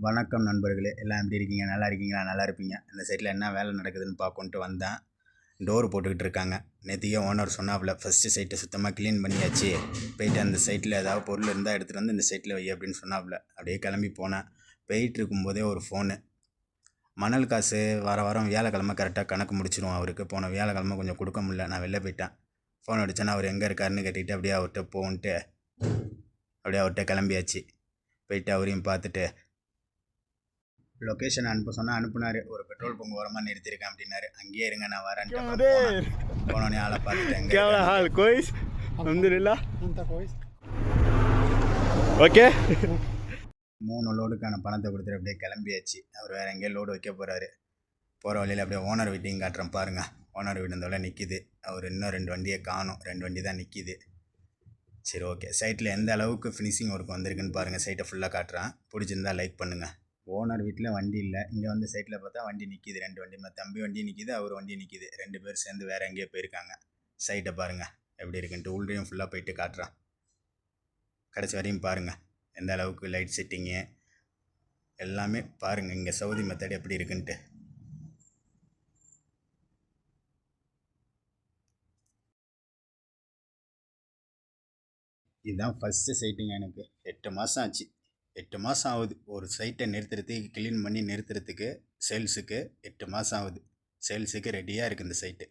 வணக்கம் நண்பர்களே, எல்லாம் எப்படி இருக்கீங்க? நல்லா இருக்கீங்களா? நல்லா இருப்பீங்க. இந்த சைட்டில் என்ன வேலை நடக்குதுன்னு பார்க்கணுன்ட்டு வந்தேன். டோர் போட்டுக்கிட்டு இருக்காங்க. நேத்திக்கே ஓனர் சொன்னாப்புல, ஃபஸ்ட்டு சைட்டை சுத்தமாக க்ளீன் பண்ணியாச்சு, போயிட்டு அந்த சைட்டில் ஏதாவது பொருள் இருந்தால் எடுத்துகிட்டு வந்து இந்த சைட்டில் வை அப்படின்னு சொன்னாப்புல. அப்படியே கிளம்பி போனேன். போயிட்டு இருக்கும்போதே ஒரு ஃபோனு. மணல் காசு வாரம் வியாழக்கிழமை கரெக்டாக கணக்கு முடிச்சிடுவோம் அவருக்கு. போன வியாழக்கிழமை கொஞ்சம் கொடுக்க முடியல, நான் வெளில போயிட்டேன். ஃபோன் அடித்தேன்னா அவர் எங்கே இருக்காருன்னு கேட்டுக்கிட்டு அப்படியே அவர்கிட்ட போன்ட்டு அப்படியே அவர்கிட்ட கிளம்பியாச்சு. போயிட்டு அவரையும் பார்த்துட்டு லொக்கேஷன் அனுப்ப சொன்னால் அனுப்புனார். ஒரு பெட்ரோல் பங்க் ஓரமாக நிறுத்தியிருக்கேன் அப்படின்னாரு. அங்கேயே இருங்க நான் வரேன்ட்டு போனோடனே ஆளை பார்த்துட்டேன். ஓகே 3 லோடுக்கான பணத்தை கொடுத்துட்டு அப்படியே கிளம்பியாச்சு. அவர் வேறு எங்கேயோ லோடு வைக்க போகிறாரு. போகிற வழியில் அப்படியே ஓனர் வீட்டையும் காட்டுறேன் பாருங்கள். ஓனர் வீடு இந்த நிற்கிது. அவர் இன்னும் 2 வண்டியை காணும். 2 வண்டி தான் நிற்கிது. சரி, ஓகே. சைட்டில் எந்த அளவுக்கு ஃபினிஷிங் ஒர்க் வந்திருக்குன்னு பாருங்கள். சைட்டை ஃபுல்லாக காட்டுறேன். பிடிச்சிருந்தா லைக் பண்ணுங்கள். ஓனர் வீட்டில் வண்டி இல்லை. இங்கே வந்து சைட்டில் பார்த்தா வண்டி நிற்கிது. 2 வண்டி. தம்பி வண்டி நிற்கிது, அவர் வண்டி நிற்கிது. 2 பேர் சேர்ந்து வேறு எங்கேயோ போயிருக்காங்க. சைட்டை பாருங்கள் எப்படி இருக்குன்ட்டு. உள்ளேயும் ஃபுல்லாக போயிட்டு காட்டுறான். கடைசி வரையும் பாருங்கள். எந்த அளவுக்கு லைட் செட்டிங்கு எல்லாமே பாருங்கள். இங்கே சவுதி மெத்தட் எப்படி இருக்குன்ட்டு. இதுதான் ஃபஸ்ட்டு சைட்டுங்க. எனக்கு 8 மாதம் ஆச்சு. 8 மாதம் ஆகுது ஒரு சைட்டை நிறுத்துறதுக்கு, க்ளீன் பண்ணி நிறுத்துறதுக்கு. சேல்ஸுக்கு 8 மாதம் ஆகுது. சேல்ஸுக்கு ரெடியாக இருக்குது இந்த சைட்டு.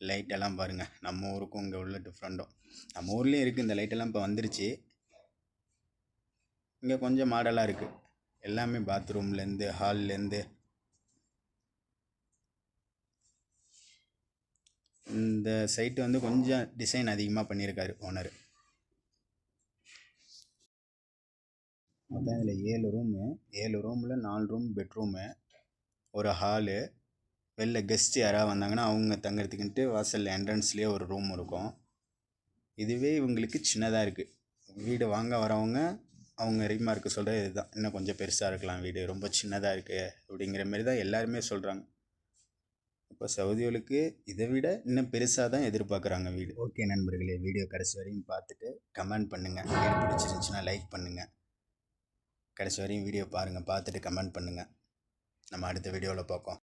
லைட்டெல்லாம் பாருங்கள். நம்ம ஊருக்கும் இங்கே உள்ள டிஃப்ரெண்ட்டும். நம்ம ஊர்லேயும் இருக்குது இந்த லைட்டெல்லாம். இப்போ வந்துருச்சு. இங்கே கொஞ்சம் மாடலாக இருக்குது. எல்லாமே பாத்ரூம்லேருந்து ஹால்லேருந்து. இந்த சைட்டு வந்து கொஞ்சம் டிசைன் அதிகமாக பண்ணியிருக்காரு ஓனர். மொத்தம் இதில் 7 ரூமு. 7 ரூமில் 4 ரூம் பெட்ரூமு, ஒரு ஹாலு. வெளில கெஸ்ட்டு யாராவது வந்தாங்கன்னா அவங்க தங்குறதுக்குன்ட்டு வாசலில் என்ட்ரன்ஸ்லேயே ஒரு ரூம் இருக்கும். இதுவே இவங்களுக்கு சின்னதாக இருக்குது. வீடு வாங்க வரவங்க அவங்க ரீமார்க்கு சொல்கிற இதுதான். இன்னும் கொஞ்சம் பெருசாக இருக்கலாம், வீடு ரொம்ப சின்னதாக இருக்குது அப்படிங்கிற மாரி தான் எல்லாருமே சொல்கிறாங்க. இப்போ சவுதிகளுக்கு இதை விட இன்னும் பெருசாக தான் எதிர்பார்க்குறாங்க வீடு. ஓகே நண்பர்களே, வீடியோ கடைசி வரையும் பார்த்துட்டு கமெண்ட் பண்ணுங்கள். வீடு பிடிச்சிருந்துச்சின்னா லைக் பண்ணுங்கள். கடைசி வரையும் வீடியோ பாருங்கள். பார்த்துட்டு கமெண்ட் பண்ணுங்கள். நம்ம அடுத்த வீடியோவில் பார்ப்போம்.